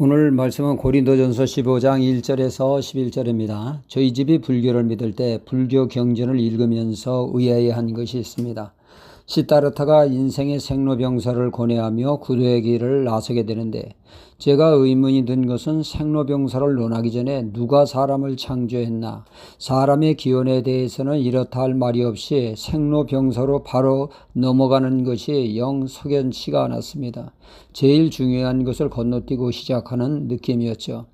오늘 말씀은 고린도전서 15장 1절에서 11절입니다. 저희 집이 불교를 믿을 때 불교 경전을 읽으면서 의아해한 것이 있습니다. 시타르타가 인생의 생로병사를 고뇌하며 구도의 길을 나서게 되는데 제가 의문이 든 것은 생로병사를 논하기 전에 누가 사람을 창조했나, 사람의 기원에 대해서는 이렇다 할 말이 없이 생로병사로 바로 넘어가는 것이 영 석연치가 않았습니다. 제일 중요한 것을 건너뛰고 시작하는 느낌이었죠.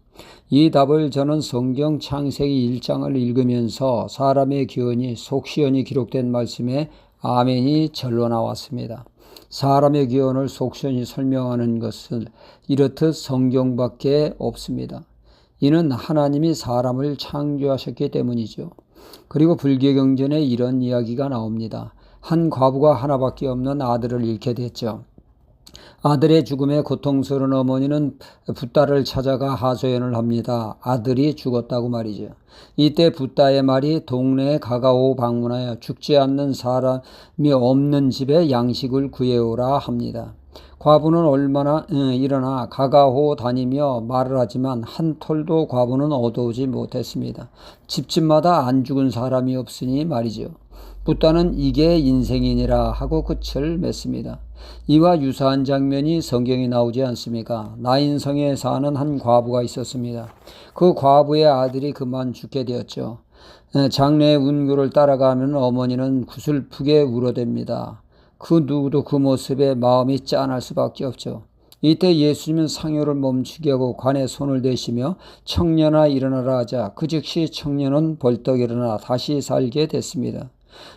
이 답을 저는 성경 창세기 1장을 읽으면서 사람의 기원이 속시원히 기록된 말씀에 아멘이 절로 나왔습니다. 사람의 기원을 속시원히 설명하는 것은 이렇듯 성경밖에 없습니다. 이는 하나님이 사람을 창조하셨기 때문이죠. 그리고 불교경전에 이런 이야기가 나옵니다. 한 과부가 하나밖에 없는 아들을 잃게 됐죠. 아들의 죽음에 고통스러운 어머니는 붓다를 찾아가 하소연을 합니다. 아들이 죽었다고 말이죠. 이때 붓다의 말이 동네에 가가오 방문하여 죽지 않는 사람이 없는 집에 양식을 구해오라 합니다. 과부는 일어나 가가호 다니며 말을 하지만 한 톨도 과부는 얻어오지 못했습니다. 집집마다 안 죽은 사람이 없으니 말이죠. 붓다는 이게 인생이니라 하고 끝을 맺습니다. 이와 유사한 장면이 성경에 나오지 않습니까? 나인성에 사는 한 과부가 있었습니다. 그 과부의 아들이 그만 죽게 되었죠. 장래의 운구를 따라가면 어머니는 구슬프게 울어댑니다. 그 누구도 그 모습에 마음이 짠할 수밖에 없죠. 이때 예수님은 상요를 멈추게 하고 관에 손을 대시며 청년아 일어나라 하자 그 즉시 청년은 벌떡 일어나 다시 살게 됐습니다.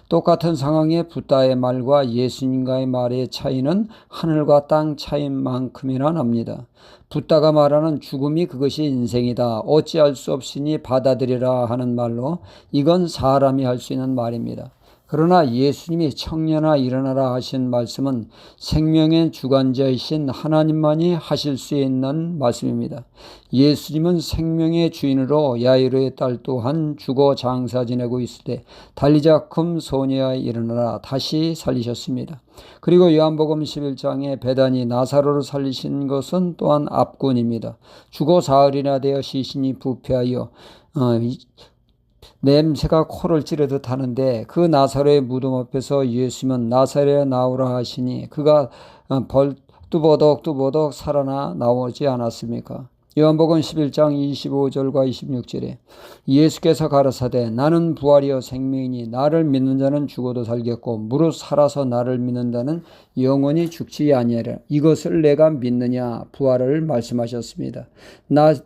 똑같은 상황에 붓다의 말과 예수님과의 말의 차이는 하늘과 땅 차이만큼이나 납니다. 붓다가 말하는 죽음이 그것이 인생이다. 어찌할 수 없으니 받아들이라 하는 말로 이건 사람이 할 수 있는 말입니다. 그러나 예수님이 청년아 일어나라 하신 말씀은 생명의 주관자이신 하나님만이 하실 수 있는 말씀입니다. 예수님은 생명의 주인으로 야이로의 딸 또한 죽어 장사 지내고 있을 때 달리자금 소녀야 일어나라 다시 살리셨습니다. 그리고 요한복음 11장에 베다니 나사로를 살리신 것은 또한 앞군입니다. 죽어 사흘이나 되어 시신이 부패하여 냄새가 코를 찌르듯 하는데 그 나사로의 무덤 앞에서 예수님은 나사로에 나오라 하시니 그가 뚜버덕 살아나 나오지 않았습니까? 요한복음 11장 25절과 26절에 예수께서 가라사대 나는 부활이요 생명이니 나를 믿는 자는 죽어도 살겠고 무릇 살아서 나를 믿는 자는 영원히 죽지 아니하리라. 이것을 내가 믿느냐 부활을 말씀하셨습니다.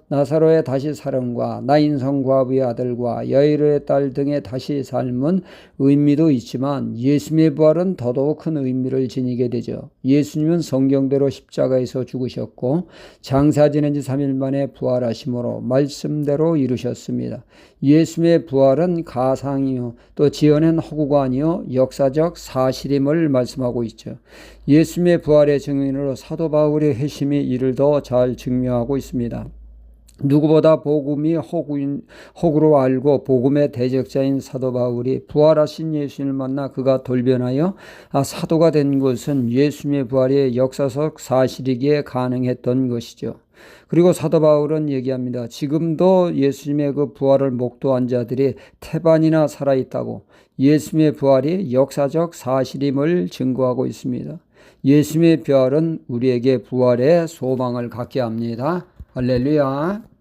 나사로의 다시 살음과 나인성 과부의 아들과 여이로의 딸 등의 다시 삶은 의미도 있지만 예수님의 부활은 더더욱 큰 의미를 지니게 되죠. 예수님은 성경대로 십자가에서 죽으셨고 장사 지낸 지 3일 만에 부활하심으로 말씀대로 이루셨습니다. 예수님의 부활은 가상이요 또 지어낸 허구가 아니요 역사적 사실임을 말씀하고 있죠. 예수님의 부활의 증인으로 사도 바울의 회심이 이를 더 잘 증명하고 있습니다. 누구보다 복음이 허구로 알고 복음의 대적자인 사도 바울이 부활하신 예수님을 만나 그가 돌변하여 사도가 된 것은 예수님의 부활의 역사적 사실이기에 가능했던 것이죠. 그리고 사도 바울은 얘기합니다. 지금도 예수님의 그 부활을 목도한 자들이 태반이나 살아있다고 예수님의 부활이 역사적 사실임을 증거하고 있습니다. 예수님의 부활은 우리에게 부활의 소망을 갖게 합니다. 할렐루야.